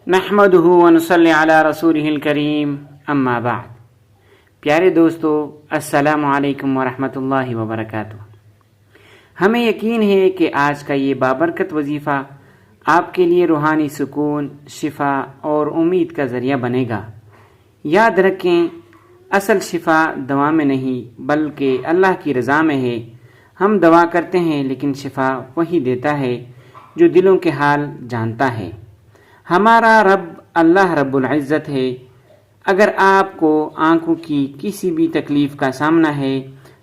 نحمدہ ونصلی علی رسولہ الکریم اما بعد۔ پیارے دوستو، السلام علیکم ورحمۃ اللہ وبرکاتہ۔ ہمیں یقین ہے کہ آج کا یہ بابرکت وظیفہ آپ کے لیے روحانی سکون، شفا اور امید کا ذریعہ بنے گا۔ یاد رکھیں، اصل شفا دوا میں نہیں بلکہ اللہ کی رضا میں ہے۔ ہم دوا کرتے ہیں لیکن شفا وہی دیتا ہے جو دلوں کے حال جانتا ہے۔ ہمارا رب اللہ رب العزت ہے۔ اگر آپ کو آنکھوں کی کسی بھی تکلیف کا سامنا ہے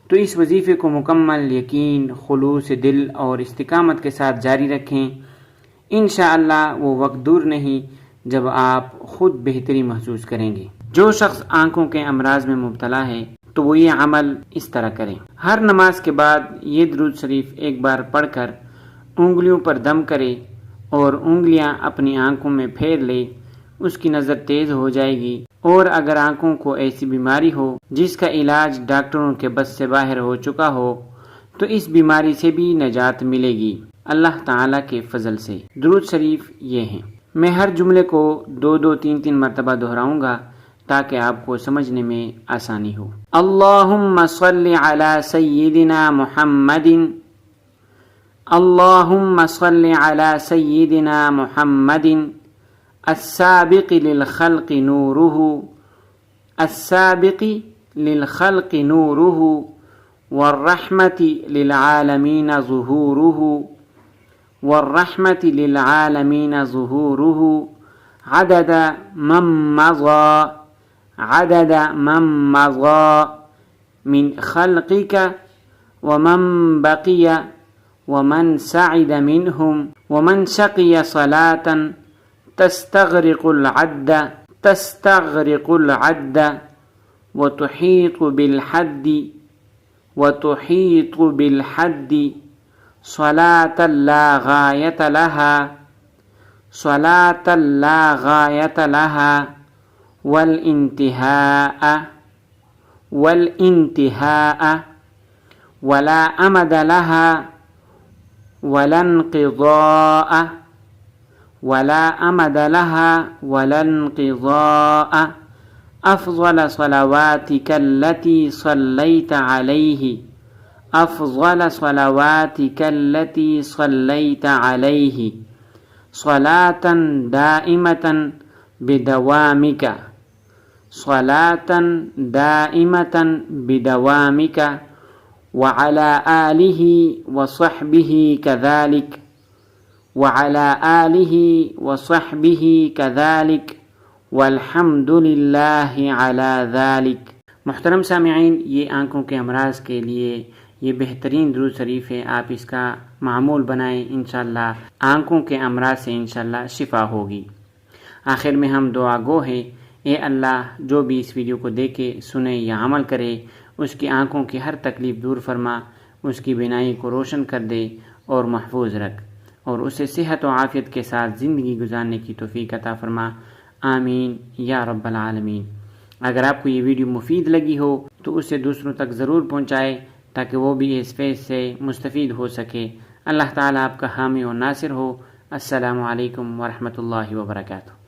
تو اس وظیفے کو مکمل یقین، خلوص دل اور استقامت کے ساتھ جاری رکھیں۔ انشاءاللہ وہ وقت دور نہیں جب آپ خود بہتری محسوس کریں گے۔ جو شخص آنکھوں کے امراض میں مبتلا ہے تو وہ یہ عمل اس طرح کریں۔ ہر نماز کے بعد یہ درود شریف ایک بار پڑھ کر انگلیوں پر دم کرے اور انگلیاں اپنی آنکھوں میں پھیر لے، اس کی نظر تیز ہو جائے گی۔ اور اگر آنکھوں کو ایسی بیماری ہو جس کا علاج ڈاکٹروں کے بس سے باہر ہو چکا ہو تو اس بیماری سے بھی نجات ملے گی اللہ تعالیٰ کے فضل سے۔ درود شریف یہ ہیں۔ میں ہر جملے کو 2 3 مرتبہ دہراؤں گا تاکہ آپ کو سمجھنے میں آسانی ہو۔ اللہم صلی علی سیدنا محمد، اللہم صل علی سیدنا محمد السابق للخلق نورہ، السابق للخلق نورہ والرحمة للعالمین ظہورہ، والرحمة للعالمین ظہورہ عدد من مضى، عدد من مضى من خلقك ومن بقي ومن سعد منهم ومن شقي صلاة تستغرق العد، تستغرق العد وتحيط بالحد، وتحيط بالحد صلاة لا غاية لها، صلاة لا غاية لها والانتهاء، والانتهاء ولا أمد لها ولا انقضاء، ولا أمد لها ولا انقضاء أفضل صلواتك التي صليت عليه، أفضل صلواتك التي صليت عليه صلاة دائمة بدوامك، صلاة دائمة بدوامك وعلى آله وصحبه كذلك، وعلى آله وصحبه كذلك والحمد لله على ذلك۔ محترم سامعین، یہ آنکھوں کے امراض کے لیے یہ بہترین درود شریف ہے۔ آپ اس کا معمول بنائیں، انشاءاللہ آنکھوں کے امراض سے انشاءاللہ شفا ہوگی۔ آخر میں ہم دعا گو ہیں، اے اللہ جو بھی اس ویڈیو کو دیکھے، سنے یا عمل کرے، اس کی آنکھوں کی ہر تکلیف دور فرما، اس کی بینائی کو روشن کر دے اور محفوظ رکھ، اور اسے صحت و عافیت کے ساتھ زندگی گزارنے کی توفیق عطا فرما، آمین یا رب العالمین۔ اگر آپ کو یہ ویڈیو مفید لگی ہو تو اسے دوسروں تک ضرور پہنچائے تاکہ وہ بھی اس فیض سے مستفید ہو سکے۔ اللہ تعالیٰ آپ کا حامی و ناصر ہو۔ السلام علیکم ورحمۃ اللہ وبرکاتہ۔